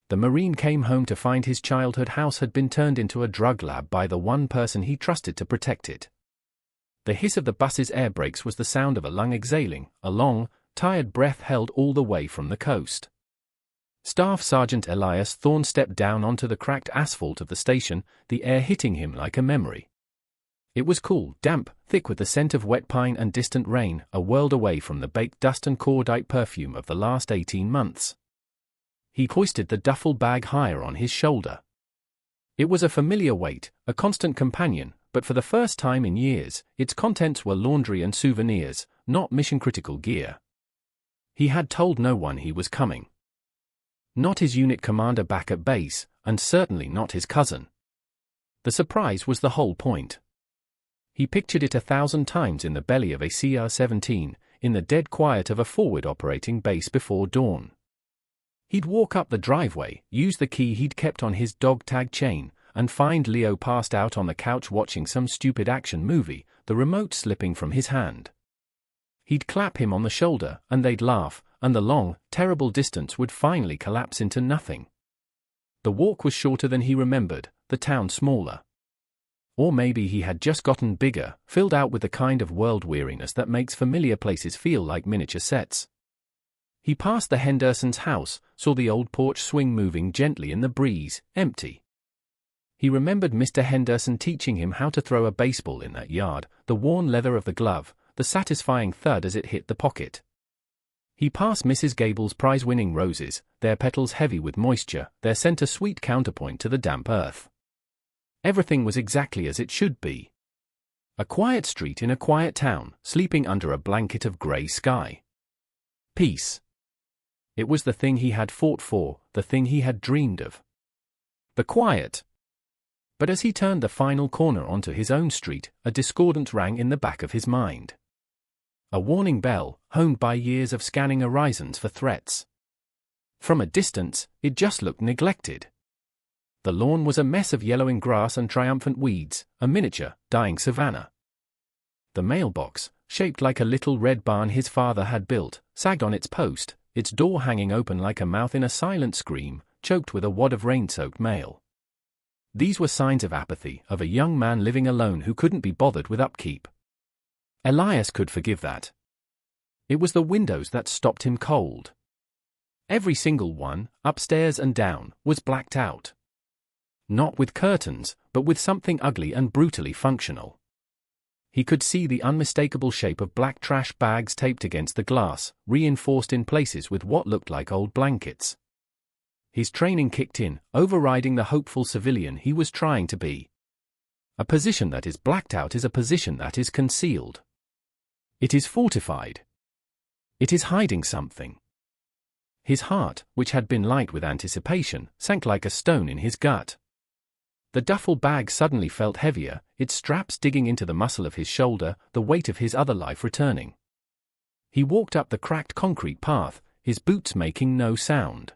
The Marine came home to find his childhood house had been turned into a drug lab by the one person he trusted to protect it. The hiss of the bus's air brakes was the sound of a lung exhaling, a long, tired breath held all the way from the coast. Staff Sergeant Elias Thorne stepped down onto the cracked asphalt of the station, the air hitting him like a memory. It was cool, damp, thick with the scent of wet pine and distant rain, a world away from the baked dust and cordite perfume of the last 18 months. He hoisted the duffel bag higher on his shoulder. It was a familiar weight, a constant companion, but for the first time in years, its contents were laundry and souvenirs, not mission-critical gear. He had told no one he was coming. Not his unit commander back at base, and certainly not his cousin. The surprise was the whole point. He pictured it 1,000 times in the belly of a CR-17, in the dead quiet of a forward operating base before dawn. He'd walk up the driveway, use the key he'd kept on his dog tag chain, and find Leo passed out on the couch watching some stupid action movie, the remote slipping from his hand. He'd clap him on the shoulder, and they'd laugh, and the long, terrible distance would finally collapse into nothing. The walk was shorter than he remembered, the town smaller. Or maybe he had just gotten bigger, filled out with the kind of world weariness that makes familiar places feel like miniature sets. He passed the Hendersons' house, saw the old porch swing moving gently in the breeze, empty. He remembered Mr. Henderson teaching him how to throw a baseball in that yard, the worn leather of the glove, the satisfying thud as it hit the pocket. He passed Mrs. Gable's prize-winning roses, their petals heavy with moisture, their scent a sweet counterpoint to the damp earth. Everything was exactly as it should be. A quiet street in a quiet town, sleeping under a blanket of grey sky. Peace. It was the thing he had fought for, the thing he had dreamed of. The quiet. But as he turned the final corner onto his own street, a discordant rang in the back of his mind. A warning bell, honed by years of scanning horizons for threats. From a distance, it just looked neglected. The lawn was a mess of yellowing grass and triumphant weeds, a miniature, dying savanna. The mailbox, shaped like a little red barn his father had built, sagged on its post, its door hanging open like a mouth in a silent scream, choked with a wad of rain-soaked mail. These were signs of apathy, of a young man living alone who couldn't be bothered with upkeep. Elias could forgive that. It was the windows that stopped him cold. Every single one, upstairs and down, was blacked out. Not with curtains, but with something ugly and brutally functional. He could see the unmistakable shape of black trash bags taped against the glass, reinforced in places with what looked like old blankets. His training kicked in, overriding the hopeful civilian he was trying to be. A position that is blacked out is a position that is concealed. It is fortified. It is hiding something. His heart, which had been light with anticipation, sank like a stone in his gut. The duffel bag suddenly felt heavier, its straps digging into the muscle of his shoulder, the weight of his other life returning. He walked up the cracked concrete path, his boots making no sound.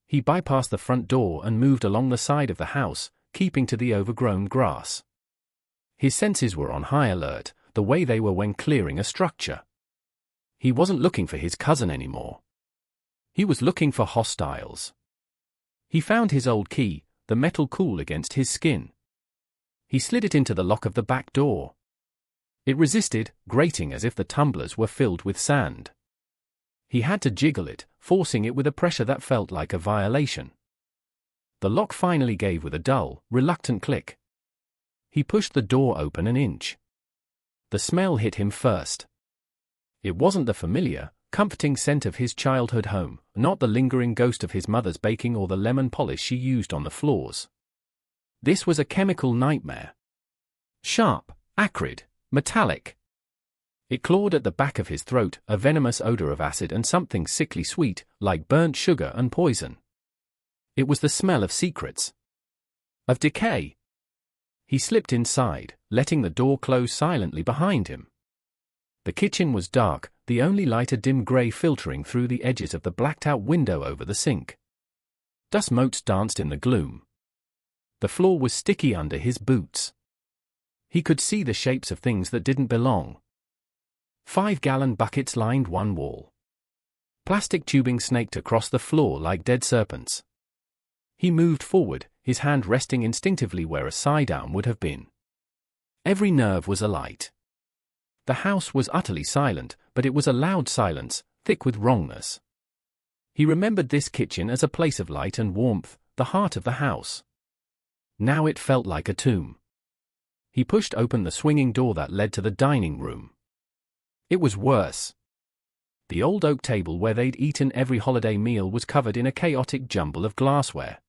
He bypassed the front door and moved along the side of the house, keeping to the overgrown grass. His senses were on high alert, the way they were when clearing a structure. He wasn't looking for his cousin anymore. He was looking for hostiles. He found his old key, the metal cool against his skin. He slid it into the lock of the back door. It resisted, grating as if the tumblers were filled with sand. He had to jiggle it, forcing it with a pressure that felt like a violation. The lock finally gave with a dull, reluctant click. He pushed the door open an inch. The smell hit him first. It wasn't the familiar, comforting scent of his childhood home, not the lingering ghost of his mother's baking or the lemon polish she used on the floors. This was a chemical nightmare. Sharp, acrid, metallic. It clawed at the back of his throat, a venomous odor of acid and something sickly sweet, like burnt sugar and poison. It was the smell of secrets. Of decay. He slipped inside, letting the door close silently behind him. The kitchen was dark, the only light a dim grey filtering through the edges of the blacked-out window over the sink. Dust motes danced in the gloom. The floor was sticky under his boots. He could see the shapes of things that didn't belong. 5-gallon buckets lined one wall. Plastic tubing snaked across the floor like dead serpents. He moved forward, his hand resting instinctively where a side-arm would have been. Every nerve was alight. The house was utterly silent, but it was a loud silence, thick with wrongness. He remembered this kitchen as a place of light and warmth, the heart of the house. Now it felt like a tomb. He pushed open the swinging door that led to the dining room. It was worse. The old oak table where they'd eaten every holiday meal was covered in a chaotic jumble of glassware.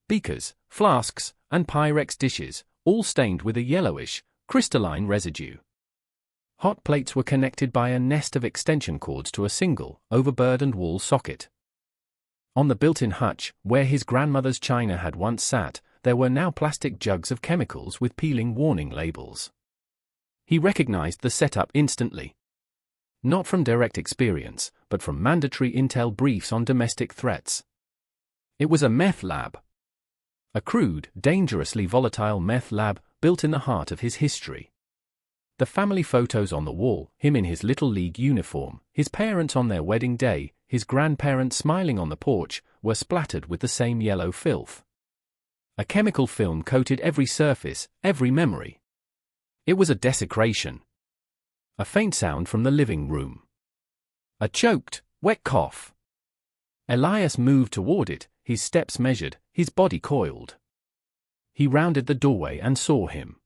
Beakers, flasks, and Pyrex dishes, all stained with a yellowish, crystalline residue. Hot plates were connected by a nest of extension cords to a single, overburdened wall socket. On the built-in hutch, where his grandmother's china had once sat, there were now plastic jugs of chemicals with peeling warning labels. He recognized the setup instantly. Not from direct experience, but from mandatory intel briefs on domestic threats. It was a meth lab. A crude, dangerously volatile meth lab built in the heart of his history. The family photos on the wall, him in his Little League uniform, his parents on their wedding day, his grandparents smiling on the porch, were splattered with the same yellow filth. A chemical film coated every surface, every memory. It was a desecration. A faint sound from the living room. A choked, wet cough. Elias moved toward it, his steps measured, his body coiled. He rounded the doorway and saw him.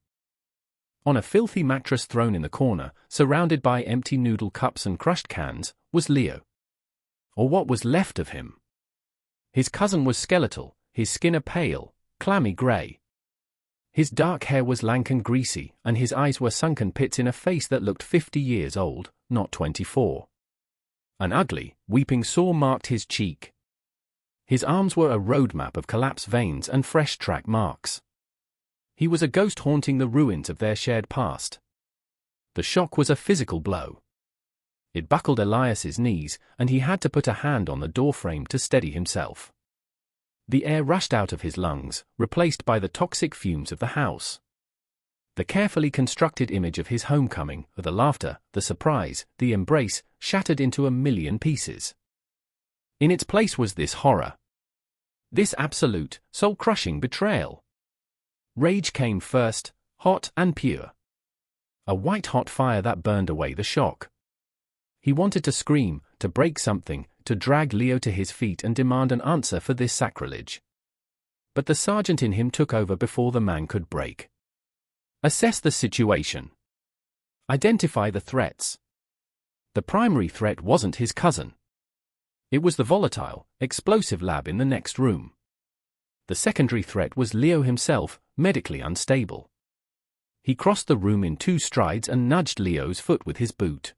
On a filthy mattress thrown in the corner, surrounded by empty noodle cups and crushed cans, was Leo. Or what was left of him. His cousin was skeletal, his skin a pale, clammy grey. His dark hair was lank and greasy, and his eyes were sunken pits in a face that looked 50 years old, not 24. An ugly, weeping sore marked his cheek. His arms were a roadmap of collapsed veins and fresh track marks. He was a ghost haunting the ruins of their shared past. The shock was a physical blow. It buckled Elias's knees, and he had to put a hand on the doorframe to steady himself. The air rushed out of his lungs, replaced by the toxic fumes of the house. The carefully constructed image of his homecoming, the laughter, the surprise, the embrace, shattered into a million pieces. In its place was this horror. This absolute, soul-crushing betrayal. Rage came first, hot and pure. A white-hot fire that burned away the shock. He wanted to scream, to break something, to drag Leo to his feet and demand an answer for this sacrilege. But the sergeant in him took over before the man could break. Assess the situation. Identify the threats. The primary threat wasn't his cousin. It was the volatile, explosive lab in the next room. The secondary threat was Leo himself, medically unstable. He crossed the room in 2 strides and nudged Leo's foot with his boot.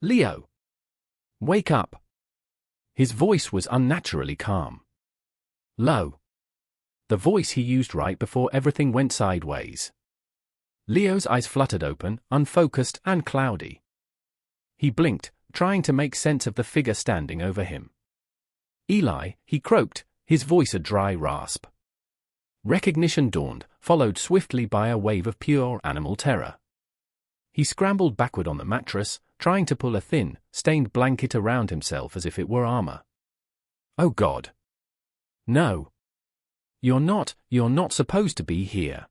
"Leo! Wake up!" His voice was unnaturally calm. Low. The voice he used right before everything went sideways. Leo's eyes fluttered open, unfocused and cloudy. He blinked, trying to make sense of the figure standing over him. "Eli," he croaked, his voice a dry rasp. Recognition dawned, followed swiftly by a wave of pure animal terror. He scrambled backward on the mattress, trying to pull a thin, stained blanket around himself as if it were armor. "Oh God. No. You're not supposed to be here."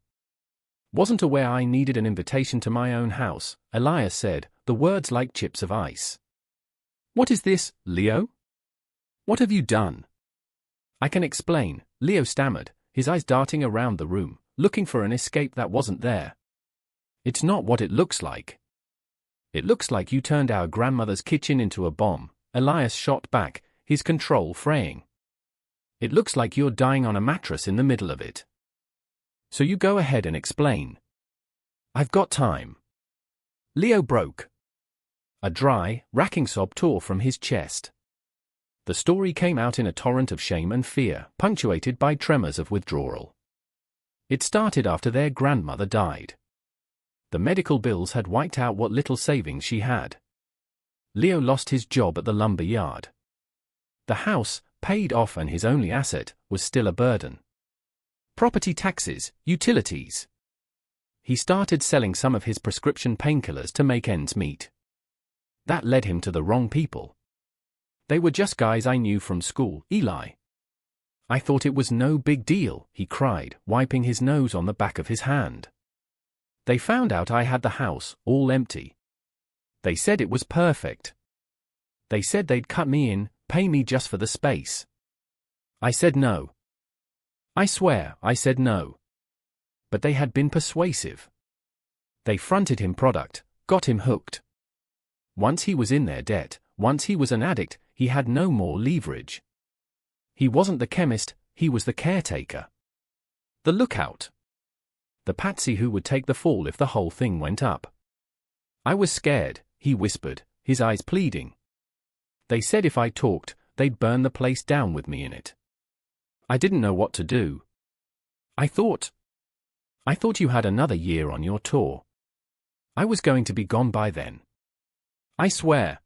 "Wasn't aware I needed an invitation to my own house," Elias said, the words like chips of ice. "What is this, Leo? What have you done?" "I can explain," Leo stammered, his eyes darting around the room, looking for an escape that wasn't there. "It's not what it looks like." "It looks like you turned our grandmother's kitchen into a bomb," Elias shot back, his control fraying. "It looks like you're dying on a mattress in the middle of it. So you go ahead and explain." "I've got time." Leo broke. A dry, racking sob tore from his chest. The story came out in a torrent of shame and fear, punctuated by tremors of withdrawal. It started after their grandmother died. The medical bills had wiped out what little savings she had. Leo lost his job at the lumber yard. The house, paid off and his only asset, was still a burden. Property taxes, utilities. He started selling some of his prescription painkillers to make ends meet. That led him to the wrong people. "They were just guys I knew from school, Eli. I thought it was no big deal, he cried, wiping his nose on the back of his hand. They found out I had the house, all empty. They said it was perfect. They said they'd cut me in, pay me just for the space. I said no. I swear, I said no. But they had been persuasive. They fronted him product, got him hooked. Once he was in their debt, once he was an addict, he had no more leverage. He wasn't the chemist, he was the caretaker. The lookout. The patsy who would take the fall if the whole thing went up. I was scared, he whispered, his eyes pleading. They said if I talked, they'd burn the place down with me in it. I didn't know what to do. I thought you had another year on your tour. I was going to be gone by then. I swear.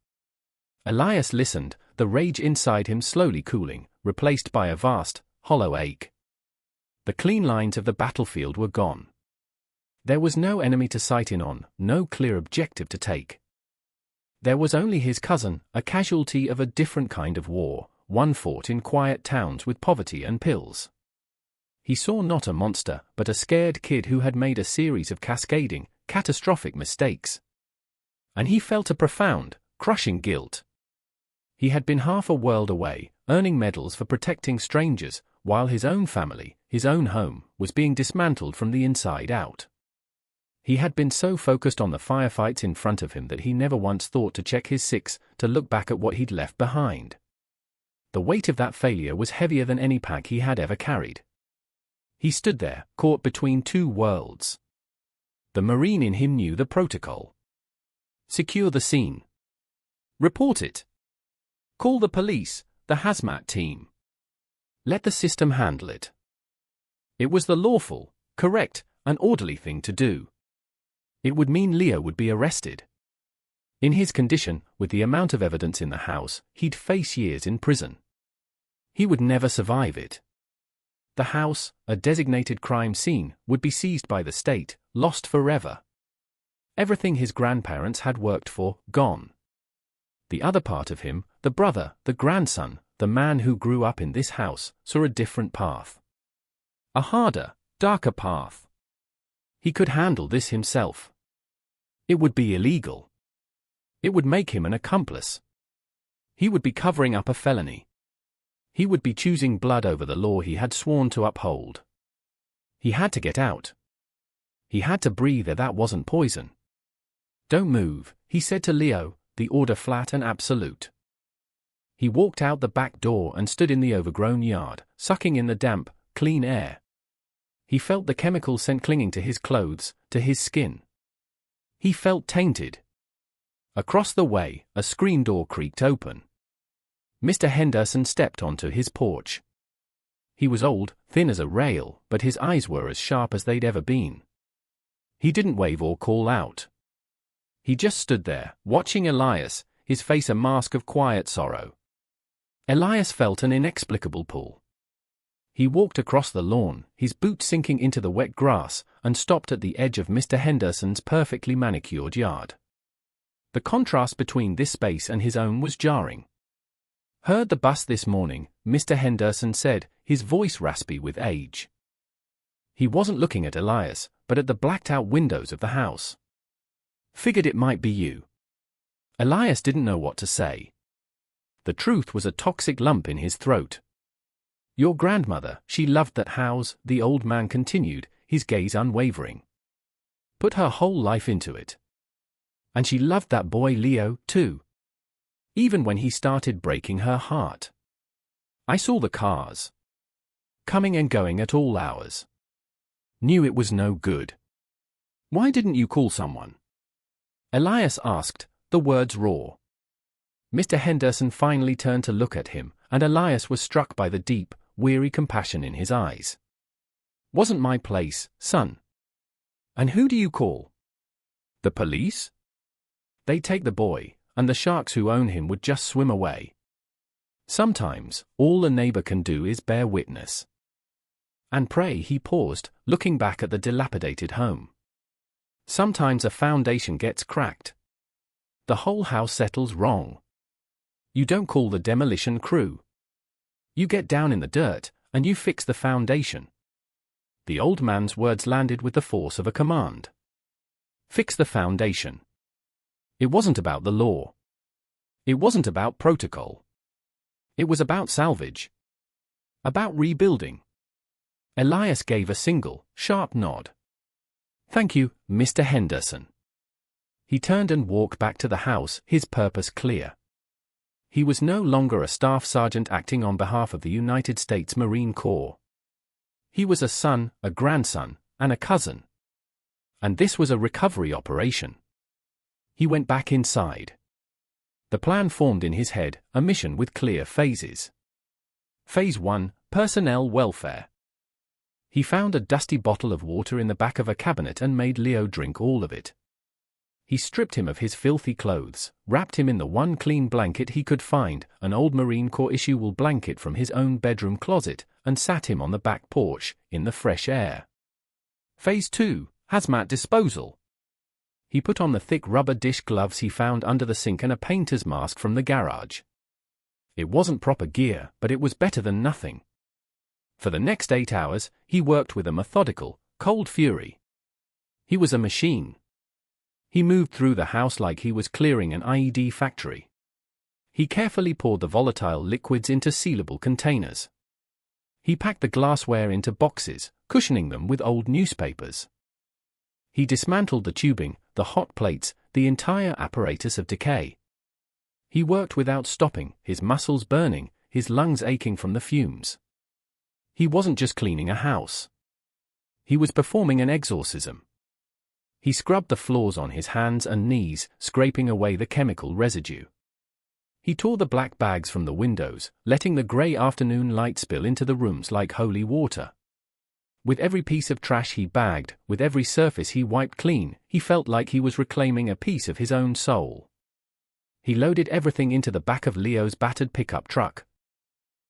Elias listened, the rage inside him slowly cooling, replaced by a vast, hollow ache. The clean lines of the battlefield were gone. There was no enemy to sight in on, no clear objective to take. There was only his cousin, a casualty of a different kind of war, one fought in quiet towns with poverty and pills. He saw not a monster, but a scared kid who had made a series of cascading, catastrophic mistakes. And he felt a profound, crushing guilt. He had been half a world away, earning medals for protecting strangers, while his own family, his own home, was being dismantled from the inside out. He had been so focused on the firefights in front of him that he never once thought to check his six, to look back at what he'd left behind. The weight of that failure was heavier than any pack he had ever carried. He stood there, caught between two worlds. The Marine in him knew the protocol. Secure the scene. Report it. Call the police, the hazmat team. Let the system handle it. It was the lawful, correct, and orderly thing to do. It would mean Leo would be arrested. In his condition, with the amount of evidence in the house, he'd face years in prison. He would never survive it. The house, a designated crime scene, would be seized by the state, lost forever. Everything his grandparents had worked for, gone. The other part of him, the brother, the grandson, the man who grew up in this house, saw a different path. A harder, darker path. He could handle this himself. It would be illegal. It would make him an accomplice. He would be covering up a felony. He would be choosing blood over the law he had sworn to uphold. He had to get out. He had to breathe air that wasn't poison. Don't move, he said to Leo, the order flat and absolute. He walked out the back door and stood in the overgrown yard, sucking in the damp, clean air. He felt the chemical scent clinging to his clothes, to his skin. He felt tainted. Across the way, a screen door creaked open. Mr. Henderson stepped onto his porch. He was old, thin as a rail, but his eyes were as sharp as they'd ever been. He didn't wave or call out. He just stood there, watching Elias, his face a mask of quiet sorrow. Elias felt an inexplicable pull. He walked across the lawn, his boots sinking into the wet grass, and stopped at the edge of Mr. Henderson's perfectly manicured yard. The contrast between this space and his own was jarring. Heard the bus this morning, Mr. Henderson said, his voice raspy with age. He wasn't looking at Elias, but at the blacked-out windows of the house. Figured it might be you. Elias didn't know what to say. The truth was a toxic lump in his throat. Your grandmother, she loved that house, the old man continued, his gaze unwavering. Put her whole life into it. And she loved that boy Leo, too. Even when he started breaking her heart. I saw the cars. Coming and going at all hours. Knew it was no good. Why didn't you call someone? Elias asked, the words raw. Mr. Henderson finally turned to look at him, and Elias was struck by the deep, weary compassion in his eyes. Wasn't my place, son. And who do you call? The police? They'd take the boy, and the sharks who own him would just swim away. Sometimes, all a neighbor can do is bear witness. And pray. He paused, looking back at the dilapidated home. Sometimes a foundation gets cracked. The whole house settles wrong. You don't call the demolition crew. You get down in the dirt, and you fix the foundation." The old man's words landed with the force of a command. Fix the foundation. It wasn't about the law. It wasn't about protocol. It was about salvage. About rebuilding. Elias gave a single, sharp nod. "Thank you, Mr. Henderson." He turned and walked back to the house, his purpose clear. He was no longer a staff sergeant acting on behalf of the United States Marine Corps. He was a son, a grandson, and a cousin. And this was a recovery operation. He went back inside. The plan formed in his head, a mission with clear phases. Phase 1, Personnel Welfare. He found a dusty bottle of water in the back of a cabinet and made Leo drink all of it. He stripped him of his filthy clothes, wrapped him in the one clean blanket he could find, an old Marine Corps issue wool blanket from his own bedroom closet, and sat him on the back porch, in the fresh air. Phase 2, Hazmat Disposal. He put on the thick rubber dish gloves he found under the sink and a painter's mask from the garage. It wasn't proper gear, but it was better than nothing. For the next 8 hours, he worked with a methodical, cold fury. He was a machine. He moved through the house like he was clearing an IED factory. He carefully poured the volatile liquids into sealable containers. He packed the glassware into boxes, cushioning them with old newspapers. He dismantled the tubing, the hot plates, the entire apparatus of decay. He worked without stopping, his muscles burning, his lungs aching from the fumes. He wasn't just cleaning a house. He was performing an exorcism. He scrubbed the floors on his hands and knees, scraping away the chemical residue. He tore the black bags from the windows, letting the grey afternoon light spill into the rooms like holy water. With every piece of trash he bagged, with every surface he wiped clean, he felt like he was reclaiming a piece of his own soul. He loaded everything into the back of Leo's battered pickup truck.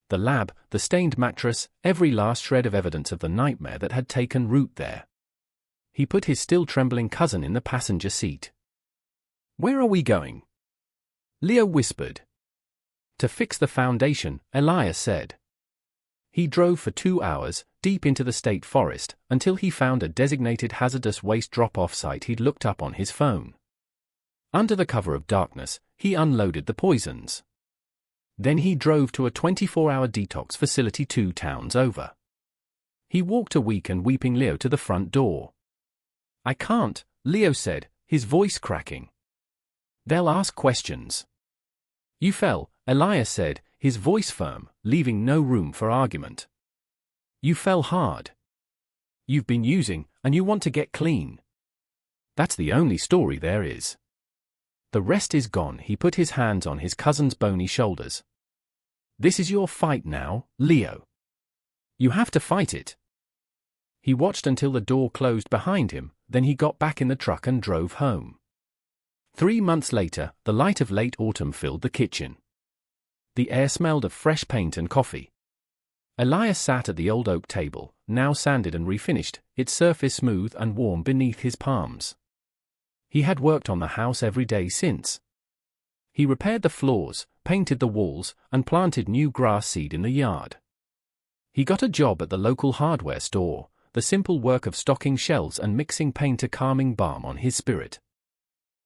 The lab, the stained mattress, every last shred of evidence of the nightmare that had taken root there. He put his still trembling cousin in the passenger seat. "Where are we going?" Leo whispered. "To fix the foundation," Elias said. He drove for 2 hours, deep into the state forest, until he found a designated hazardous waste drop-off site he'd looked up on his phone. Under the cover of darkness, he unloaded the poisons. Then he drove to a 24-hour detox facility 2 towns over. He walked a weak and weeping Leo to the front door. "I can't," Leo said, his voice cracking. "They'll ask questions." "You fell," Elias said, his voice firm, leaving no room for argument. "You fell hard. You've been using, and you want to get clean. That's the only story there is. The rest is gone." He put his hands on his cousin's bony shoulders. "This is your fight now, Leo. You have to fight it." He watched until the door closed behind him, then he got back in the truck and drove home. 3 months later, the light of late autumn filled the kitchen. The air smelled of fresh paint and coffee. Elias sat at the old oak table, now sanded and refinished, its surface smooth and warm beneath his palms. He had worked on the house every day since. He repaired the floors, painted the walls, and planted new grass seed in the yard. He got a job at the local hardware store, the simple work of stocking shelves and mixing paint a calming balm on his spirit.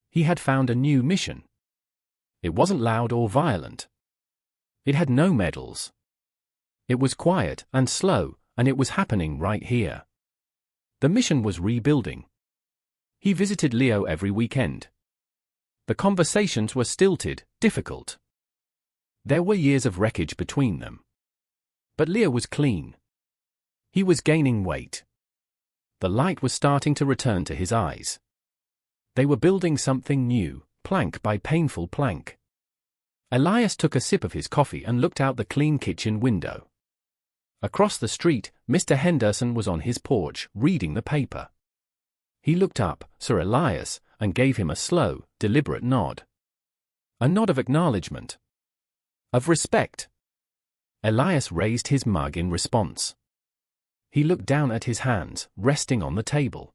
He had found a new mission. It wasn't loud or violent. It had no medals. It was quiet and slow, and it was happening right here. The mission was rebuilding. He visited Leo every weekend. The conversations were stilted, difficult. There were years of wreckage between them. But Leo was clean. He was gaining weight. The light was starting to return to his eyes. They were building something new, plank by painful plank. Elias took a sip of his coffee and looked out the clean kitchen window. Across the street, Mr. Henderson was on his porch, reading the paper. He looked up, Sir Elias, and gave him a slow, deliberate nod. A nod of acknowledgement. Of respect. Elias raised his mug in response. He looked down at his hands, resting on the table.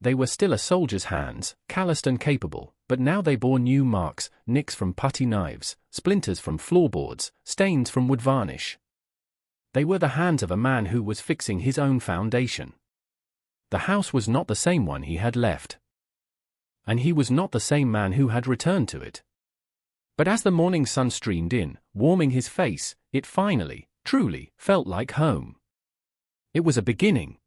They were still a soldier's hands, calloused and capable, but now they bore new marks, nicks from putty knives, splinters from floorboards, stains from wood varnish. They were the hands of a man who was fixing his own foundation. The house was not the same one he had left. And he was not the same man who had returned to it. But as the morning sun streamed in, warming his face, it finally, truly, felt like home. It was a beginning.